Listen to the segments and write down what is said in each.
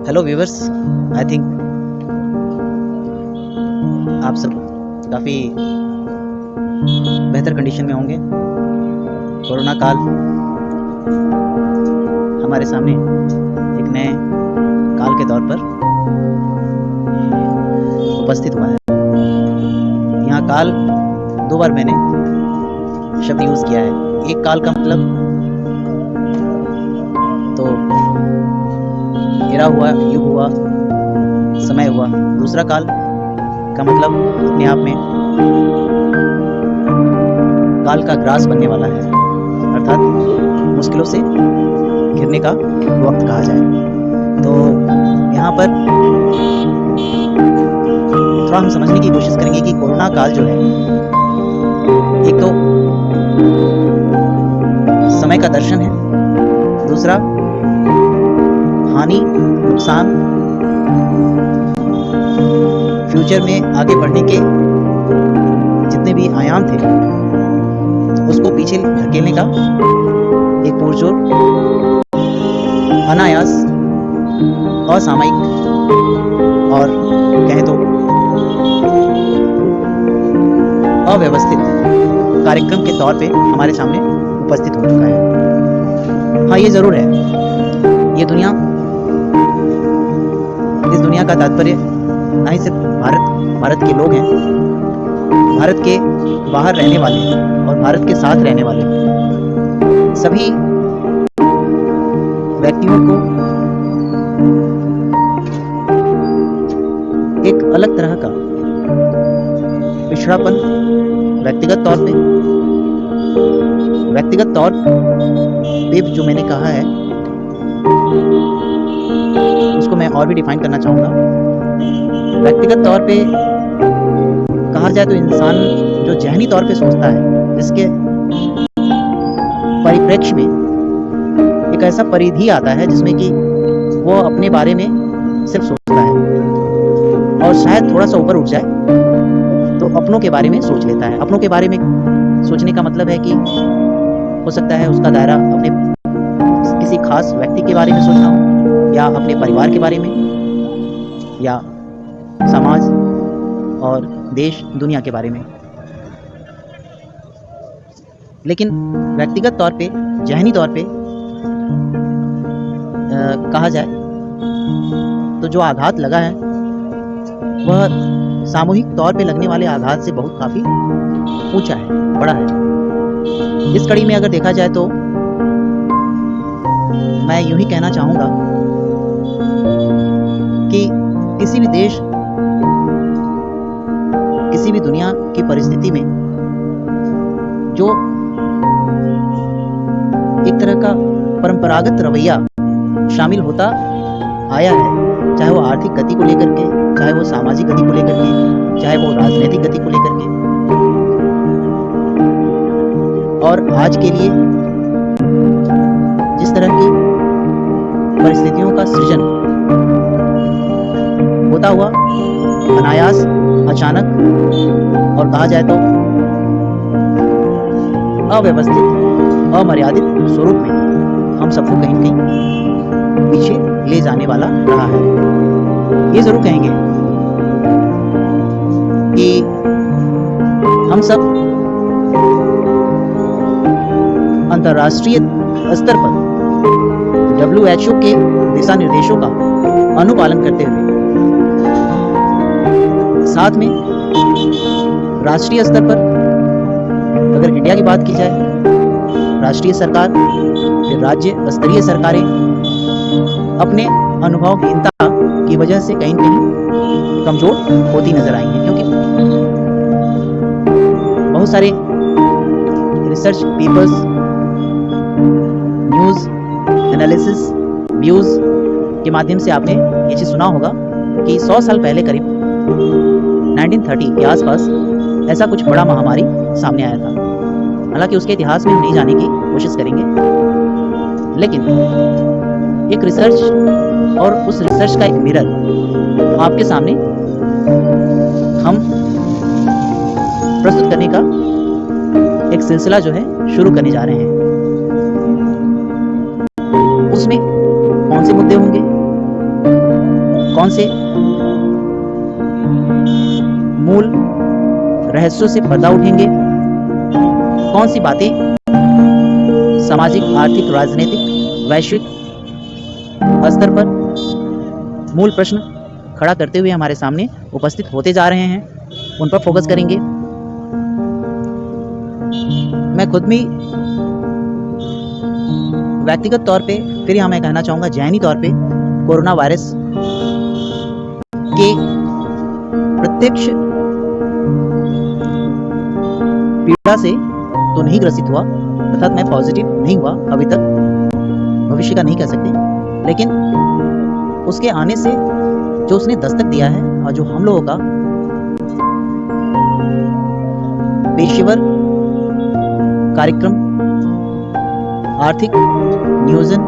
Hello viewers, I think आप सब काफ़ी बेहतर कंडीशन में होंगे। कोरोना काल हमारे सामने एक नए काल के तौर पर उपस्थित हुआ है। यहाँ काल दो बार मैंने शब्द यूज़ किया है। एक काल का मतलब तो गिरा हुआ, युग हुआ, समय हुआ। दूसरा काल का मतलब अपने आप में काल का ग्रास बनने वाला है, अर्थात मुश्किलों से घिरने का वक्त कहा जाए। तो यहाँ पर थोड़ा हम समझने की कोशिश करेंगे कि कोरोना काल जो है, एक तो समय का दर्शन है, दूसरा हानि, नुकसान, फ्यूचर में आगे बढ़ने के जितने भी आयाम थे उसको पीछे धकेलने का एक पुरजोर, अनायास, असामयिक और कहें तो अव्यवस्थित कार्यक्रम के तौर पे हमारे सामने उपस्थित हो चुका है। हाँ, ये जरूर है, ये दुनिया, इस दुनिया का तात्पर्य ना ही सिर्फ भारत के लोग हैं, भारत के बाहर रहने वाले और भारत के साथ रहने वाले सभी व्यक्तियों को एक अलग तरह का पिछड़ापन व्यक्तिगत तौर पे जो मैंने कहा है उसको मैं और भी डिफाइन करना चाहूँगा। व्यक्तिगत तौर पे कहा जाए तो इंसान जो ज़हनी तौर पे सोचता है, जिसके परिप्रेक्ष्य में एक ऐसा परिधि आता है जिसमें कि वो अपने बारे में सिर्फ सोचता है और शायद थोड़ा सा ऊपर उठ जाए तो अपनों के बारे में सोच लेता है। अपनों के बारे में सोचने का मतलब है कि हो सकता है उसका दायरा अपने किसी खास व्यक्ति के बारे में सोचना हो, या अपने परिवार के बारे में, या समाज और देश दुनिया के बारे में। लेकिन व्यक्तिगत तौर पे, ज़हनी तौर पे कहा जाए तो जो आघात लगा है वह सामूहिक तौर पे लगने वाले आघात से बहुत काफ़ी ऊंचा है, बड़ा है। इस कड़ी में अगर देखा जाए तो मैं यूं ही कहना चाहूँगा कि किसी भी देश, किसी भी दुनिया की परिस्थिति में जो एक तरह का परंपरागत रवैया शामिल होता आया है, चाहे वो आर्थिक गति को लेकर के, चाहे वो सामाजिक गति को लेकर के, चाहे वो राजनीतिक गति को लेकर के, और आज के लिए जिस तरह की परिस्थितियों का सृजन होता हुआ अनायास, अचानक और कहा जाए तो अव्यवस्थित, अमर्यादित स्वरूप में हम सबको कहीं न कहीं पीछे ले जाने वाला रहा है। ये जरूर कहेंगे कि हम सब अंतर्राष्ट्रीय स्तर पर WHO के दिशा निर्देशों का अनुपालन करते हुए, साथ में राष्ट्रीय स्तर पर अगर इंडिया की बात की जाए, राष्ट्रीय सरकार, फिर राज्य स्तरीय सरकारें अपने अनुभवहीनता की वजह से कहीं न कहीं कमजोर होती नजर आई हैं, क्योंकि बहुत सारे research papers, news analysis, views के माध्यम से आपने ये चीज़ सुना होगा कि 100 साल पहले, करीब 1930 के आसपास, ऐसा कुछ बड़ा महामारी सामने आया था। हालांकि उसके इतिहास में हम नहीं जाने की कोशिश करेंगे, लेकिन एक रिसर्च और उस रिसर्च का एक मिरर आपके सामने हम प्रस्तुत करने का एक सिलसिला जो है शुरू करने जा रहे हैं। उसमें कौन से मुद्दे होंगे, कौन से मूल रहस्यों से पर्दा उठेंगे, कौन सी बातें सामाजिक, आर्थिक, राजनीतिक, वैश्विक स्तर पर मूल प्रश्न खड़ा करते हुए हमारे सामने उपस्थित होते जा रहे हैं, उन पर फोकस करेंगे। मैं खुद भी व्यक्तिगत तौर पे फिर यहाँ मैं कहना चाहूँगा ज़हनी तौर पे कोरोना वायरस के प्रत्यक्ष पीड़ा से तो नहीं ग्रसित हुआ, अर्थात मैं पॉजिटिव नहीं हुआ अभी तक, भविष्य का नहीं कह सकते, लेकिन उसके आने से जो उसने दस्तक दिया है और जो हम लोगों का पेशेवर कार्यक्रम, आर्थिक नियोजन,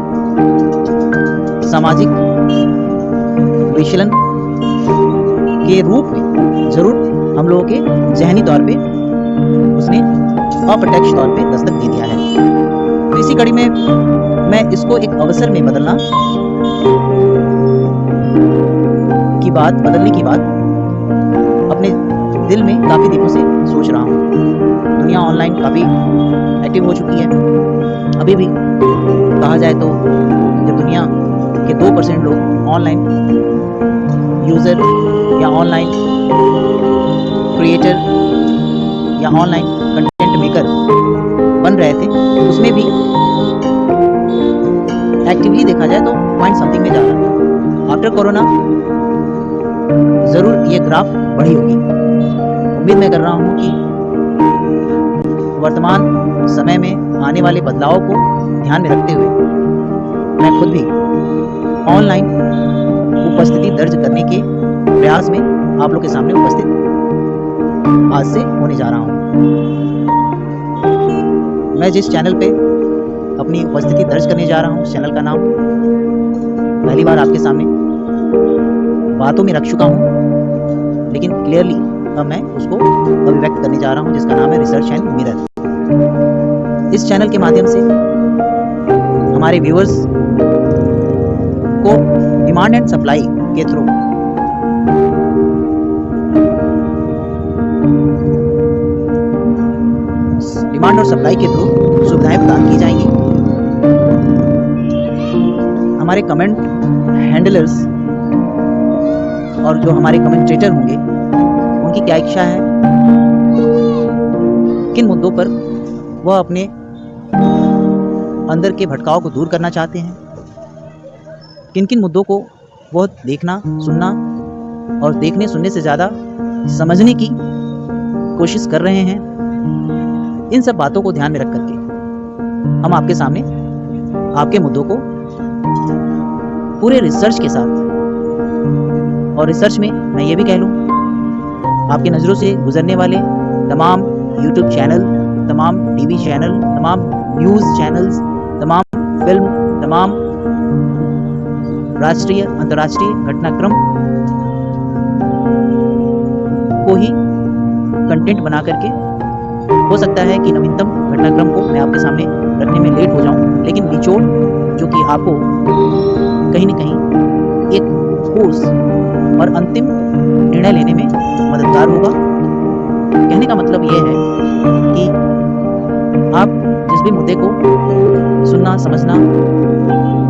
सामाजिक विचलन के रूप में जरूर हम लोगों के ज़हनी तौर पे उसने अप्रत्यक्ष तौर पे दस्तक दे दिया है। तो इसी कड़ी में मैं इसको एक अवसर में बदलने की बात अपने दिल में काफ़ी दिनों से सोच रहा हूँ। दुनिया ऑनलाइन काफ़ी एक्टिव हो चुकी है। अभी भी कहा जाए तो जब दुनिया के 2% लोग ऑनलाइन यूज़र या ऑनलाइन क्रिएटर या ऑनलाइन कंटेंट मेकर बन रहे थे, उसमें भी एक्टिवली देखा जाए तो पॉइंट समथिंग में जा रहा था। आफ्टर कोरोना ज़रूर ये ग्राफ बढ़ी होगी। उम्मीद मैं कर रहा हूँ कि वर्तमान समय में आने वाले बदलावों को ध्यान में रखते हुए मैं खुद भी ऑनलाइन उपस्थिति दर्ज करने के प्रयास में आप लोग के सामने उपस्थित आज से होने जा रहा हूँ। मैं जिस चैनल पे अपनी उपस्थिति दर्ज करने जा रहा हूँ, उस चैनल का नाम पहली बार आपके सामने बातों में रख चुका हूँ, लेकिन क्लियरली अब मैं उसको अभिव्यक्त करने जा रहा हूँ, जिसका नाम है रिसर्च एंड मिरर। इस चैनल के माध्यम से हमारे व्यूअर्स को डिमांड एंड सप्लाई के थ्रू डिमांड और सप्लाई के थ्रू सुविधाएं प्रदान की जाएंगी। हमारे कमेंट हैंडलर्स और जो हमारे कमेंटेटर होंगे, उनकी क्या इच्छा है, किन मुद्दों पर वह अपने अंदर के भटकाव को दूर करना चाहते हैं, किन किन मुद्दों को वह देखना, सुनना और देखने सुनने से ज़्यादा समझने की कोशिश कर रहे हैं, इन सब बातों को ध्यान में रख करके हम आपके सामने आपके मुद्दों को पूरे रिसर्च के साथ, और रिसर्च में मैं ये भी कह लूँ आपकी नज़रों से गुजरने वाले तमाम यूट्यूब चैनल, तमाम टीवी चैनल, तमाम न्यूज़ चैनल्स, तमाम फिल्म, तमाम राष्ट्रीय अंतर्राष्ट्रीय घटनाक्रम को ही कंटेंट बना करके, हो सकता है कि नवीनतम घटनाक्रम को मैं आपके सामने रखने में लेट हो जाऊं, लेकिन निचोड़ जो कि आपको कहीं न कहीं एक ठोस और अंतिम निर्णय लेने में मददगार होगा। कहने का मतलब यह है कि आप जिस भी मुद्दे को सुनना, समझना,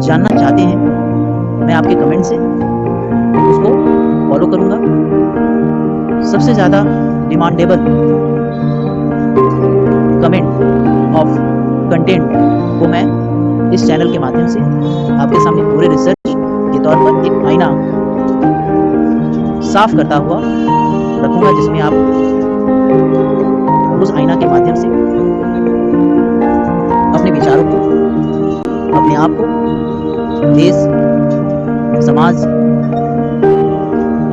जानना चाहते हैं, मैं आपके कमेंट से उसको फॉलो करूंगा। सबसे ज़्यादा डिमांडेबल कमेंट ऑफ कंटेंट को मैं इस चैनल के माध्यम से आपके सामने पूरे रिसर्च के तौर पर एक आईना साफ करता हुआ रखूंगा, जिसमें आप उस आईना के माध्यम से अपने विचारों को, अपने आप को देश, समाज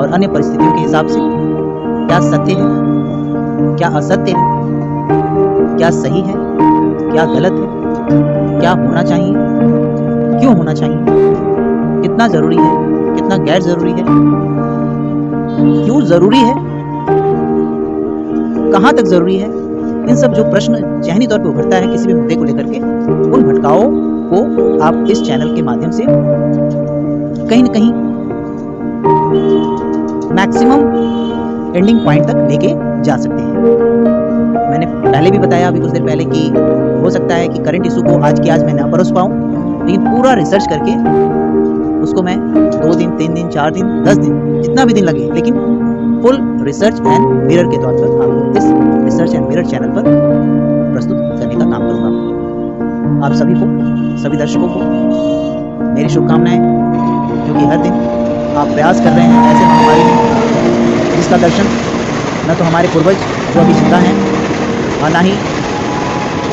और अन्य परिस्थितियों के हिसाब से क्या सत्य है, क्या असत्य है, क्या सही है, क्या गलत है, क्या होना चाहिए, क्यों होना चाहिए, कितना ज़रूरी है, कितना गैर ज़रूरी है, क्यों ज़रूरी है, कहाँ तक ज़रूरी है, इन सब जो प्रश्न ज़हनी तौर पर उभरता है किसी भी मुद्दे को लेकर के, उन भटकाओं को आप इस चैनल के माध्यम से कहीं न कहीं मैक्सिमम एंडिंग पॉइंट तक लेके जा सकते हैं। मैंने पहले भी बताया अभी कुछ देर पहले कि हो सकता है कि करंट इशू को आज की आज मैं ना परोस पाऊँ, लेकिन पूरा रिसर्च करके उसको मैं 2 दिन, 3 दिन, 4 दिन, 10 दिन, जितना भी दिन लगे, लेकिन फुल रिसर्च एंड मिरर के तौर पर आपको इस रिसर्च एंड मिरर चैनल पर प्रस्तुत करने का काम करूँगा। आप सभी को, सभी दर्शकों को मेरी शुभकामनाएं, क्योंकि हर दिन आप प्रयास कर रहे हैं ऐसे महामारी में जिसका दर्शन न तो हमारे पूर्वज जो अभी जिंदा हैं और ना ही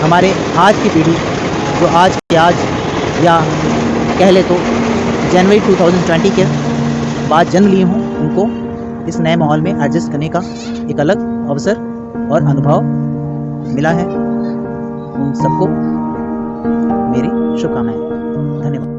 हमारे आज की पीढ़ी जो आज के आज या कह ले तो जनवरी 2020 के बाद जन्म लिए हों, उनको इस नए माहौल में एडजस्ट करने का एक अलग अवसर और अनुभव मिला है। उन सबको मेरी शुभकामनाएं। धन्यवाद।